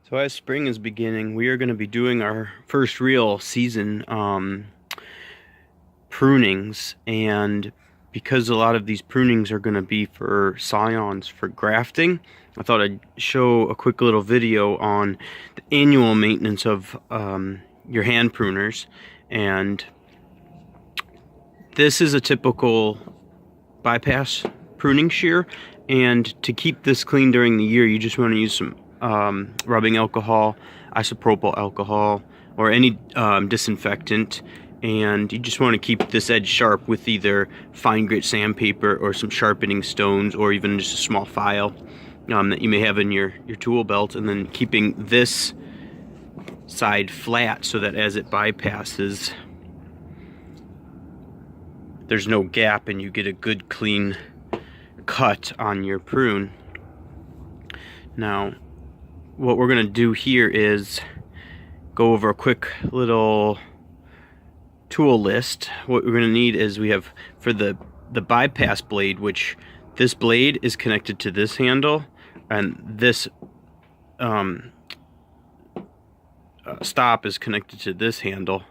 So as spring is beginning, we are going to be doing our first real season prunings, and because a lot of these prunings are going to be for scions for grafting, I thought I'd show a quick little video on the annual maintenance of your hand pruners. And this is a typical bypass pruning shear, and to keep this clean during the year, you just want to use some rubbing alcohol, isopropyl alcohol, or any disinfectant, and you just want to keep this edge sharp with either fine grit sandpaper or some sharpening stones, or even just a small file that you may have in your tool belt, and then keeping this side flat so that as it bypasses, there's no gap and you get a good clean cut on your prune. Now, what we're going to do here is go over a quick little tool list. What we're going to need is, we have for the bypass blade, which this blade is connected to this handle, and this stop is connected to this handle.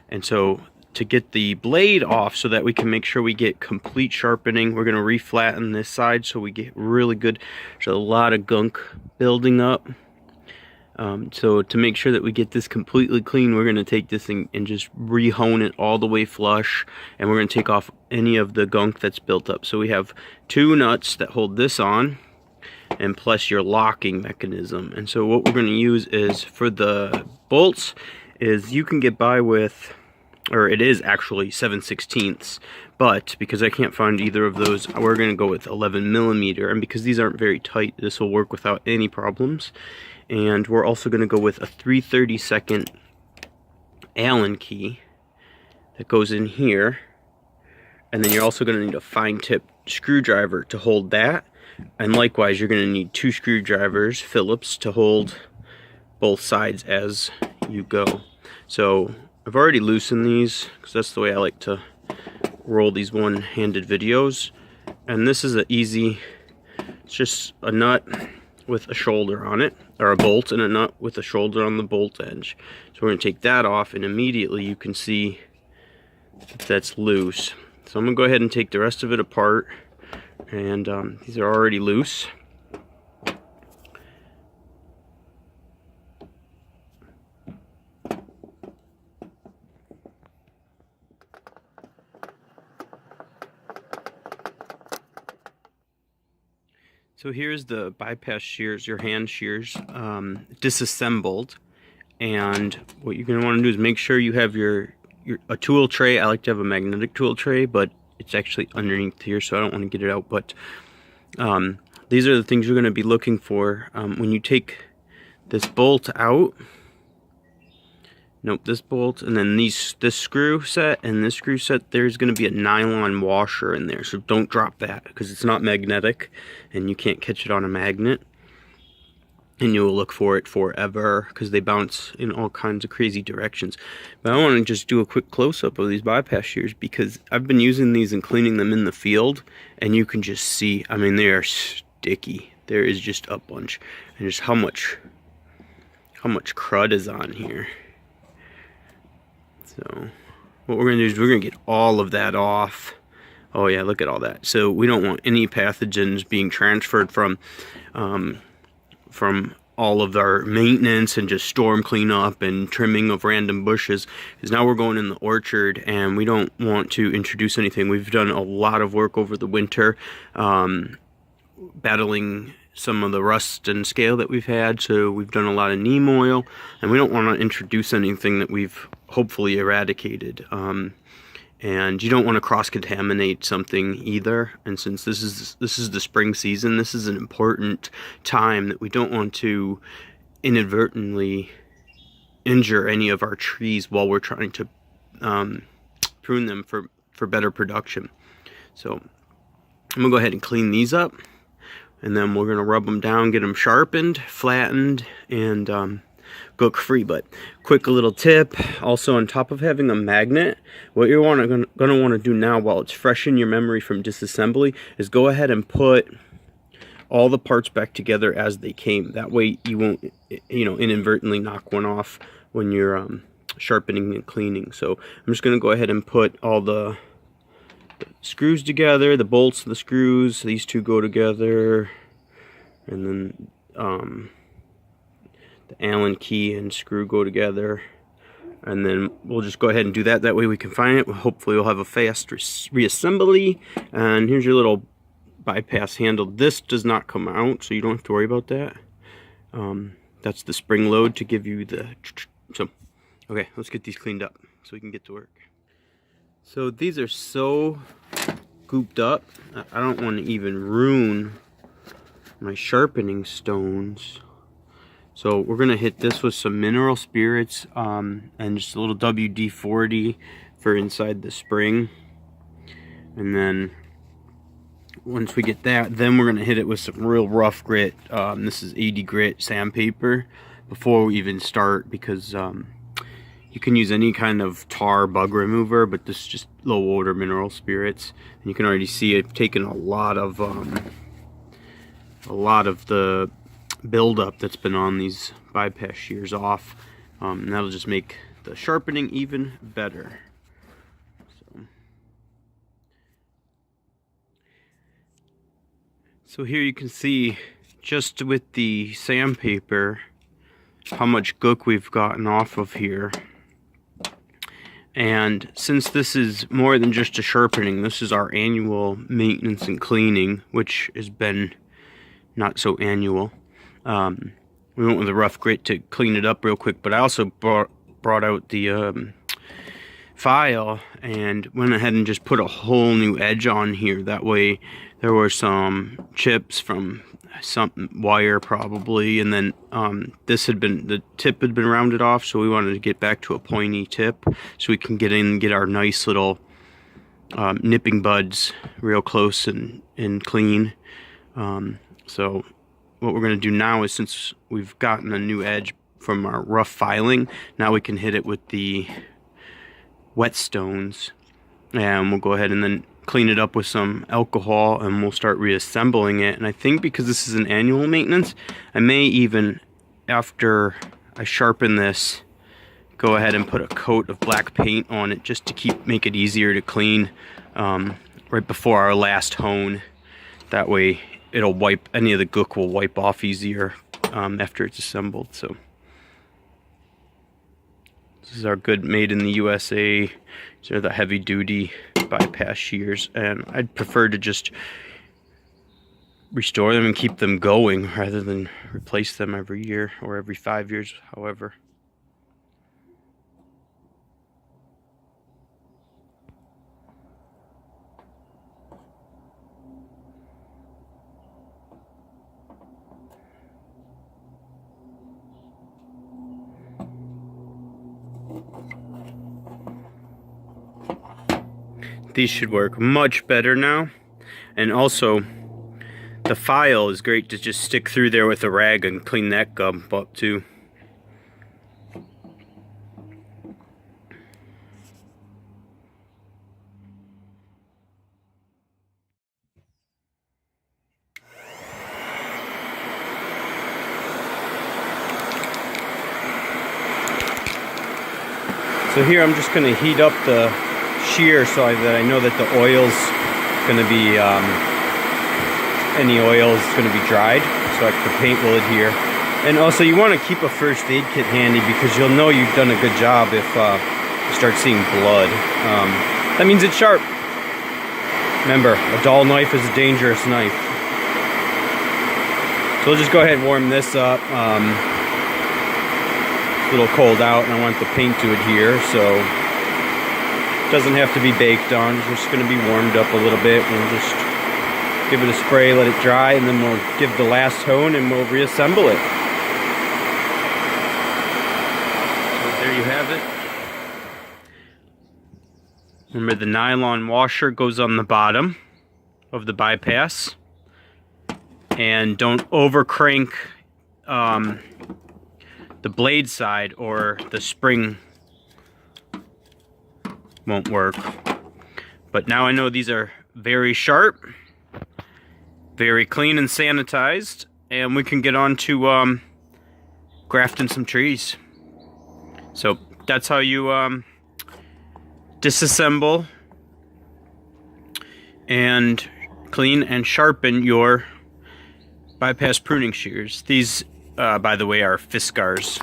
And so to get the blade off so that we can make sure we get complete sharpening, we're going to reflatten this side so we get really good. There's a lot of gunk building up. So to make sure that we get this completely clean, we're going to take this and just re-hone it all the way flush, and we're going to take off any of the gunk that's built up. So we have two nuts that hold this on, and plus your locking mechanism. And so what we're going to use is, for the bolts, is you can get by with, or it is actually 7/16, but because I can't find either of those, we're going to go with 11mm, and because these aren't very tight, this will work without any problems. And we're also going to go with a 3/32 Allen key that goes in here, and then you're also going to need a fine tip screwdriver to hold that, and likewise you're going to need two screwdrivers, Phillips, to hold both sides as you go. So I've already loosened these because that's the way I like to roll these one-handed videos. And this is an easy, it's just a nut with a shoulder on it, or a bolt and a nut with a shoulder on the bolt edge. So we're going to take that off, and immediately you can see that that's loose. So I'm going to go ahead and take the rest of it apart, and these are already loose. So here's the bypass shears, your hand shears, disassembled. And what you're going to want to do is make sure you have a tool tray. I like to have a magnetic tool tray, but it's actually underneath here, so I don't want to get it out. But these are the things you're going to be looking for when you take this bolt out. Nope, this bolt, and then this screw set and this screw set, there's going to be a nylon washer in there, so don't drop that because it's not magnetic and you can't catch it on a magnet, and you will look for it forever because they bounce in all kinds of crazy directions. But I want to just do a quick close-up of these bypass shears because I've been using these and cleaning them in the field, and you can just see, I mean, they are sticky. There is just a bunch, and just how much crud is on here. So what we're going to do is we're going to get all of that off. Oh yeah, look at all that. So we don't want any pathogens being transferred from all of our maintenance and just storm cleanup and trimming of random bushes, because now we're going in the orchard and we don't want to introduce anything. We've done a lot of work over the winter battling some of the rust and scale that we've had, so we've done a lot of neem oil, and we don't want to introduce anything that we've hopefully eradicated. And you don't want to cross-contaminate something either. And since this is the spring season, this is an important time that we don't want to inadvertently injure any of our trees while we're trying to prune them for better production. So I'm gonna go ahead and clean these up, and then we're going to rub them down, get them sharpened, flattened, and gunk free. But quick little tip, also on top of having a magnet, what you're going to want to do now while it's fresh in your memory from disassembly is go ahead and put all the parts back together as they came. That way you won't, you know, inadvertently knock one off when you're sharpening and cleaning. So I'm just going to go ahead and put all the screws together, the bolts, the screws, these two go together, and then the Allen key and screw go together, and then we'll just go ahead and do that. That way we can find it. Hopefully we'll have a fast reassembly. And here's your little bypass handle. This does not come out, so you don't have to worry about that. That's the spring load to give you the... So, okay, let's get these cleaned up so we can get to work. So these are so gooped up, I don't want to even ruin my sharpening stones. So we're going to hit this with some mineral spirits and just a little WD-40 for inside the spring. And then once we get that, then we're going to hit it with some real rough grit. This is 80 grit sandpaper before we even start, because you can use any kind of tar bug remover, but this is just low odor mineral spirits. And you can already see I've taken a lot of the buildup that's been on these bypass shears off, and that'll just make the sharpening even better. So here you can see, just with the sandpaper, how much gook we've gotten off of here. And since this is more than just a sharpening, this is our annual maintenance and cleaning, which has been not so annual. We went with a rough grit to clean it up real quick, but I also brought out the file and went ahead and just put a whole new edge on here. That way there were some chips from some wire probably, and then the tip had been rounded off, so we wanted to get back to a pointy tip so we can get in and get our nice little nipping buds real close and clean. So what we're going to do now is, since we've gotten a new edge from our rough filing, now we can hit it with the whetstones, and we'll go ahead and then clean it up with some alcohol, and we'll start reassembling it. And I think because this is an annual maintenance, I may even, after I sharpen this, go ahead and put a coat of black paint on it just to make it easier to clean right before our last hone. That way it'll wipe, any of the gook will wipe off easier after it's assembled. So this is our good made in the USA. These are the heavy duty bypass shears, and I'd prefer to just restore them and keep them going rather than replace them every year or every 5 years, however. These should work much better now, and also the file is great to just stick through there with a rag and clean that gum up too. So here I'm just going to heat up the shear so that I know that the oil's going to be, any oil is going to be dried, so the paint will adhere. And also you want to keep a first aid kit handy, because you'll know you've done a good job if you start seeing blood. That means it's sharp. Remember, a dull knife is a dangerous knife. So we'll just go ahead and warm this up. It's a little cold out and I want the paint to adhere, so it doesn't have to be baked on. It's just going to be warmed up a little bit. We'll just give it a spray, let it dry, and then we'll give the last hone and we'll reassemble it. So there you have it. Remember, the nylon washer goes on the bottom of the bypass, and don't over crank the blade side or the spring won't work. But now I know these are very sharp, very clean and sanitized, and we can get on to grafting some trees. So that's how you disassemble and clean and sharpen your bypass pruning shears. These, by the way, are Fiskars.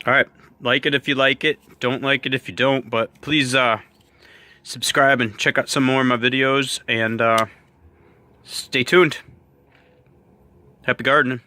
Alright, like it if you like it, don't like it if you don't, but please subscribe and check out some more of my videos, and stay tuned. Happy gardening.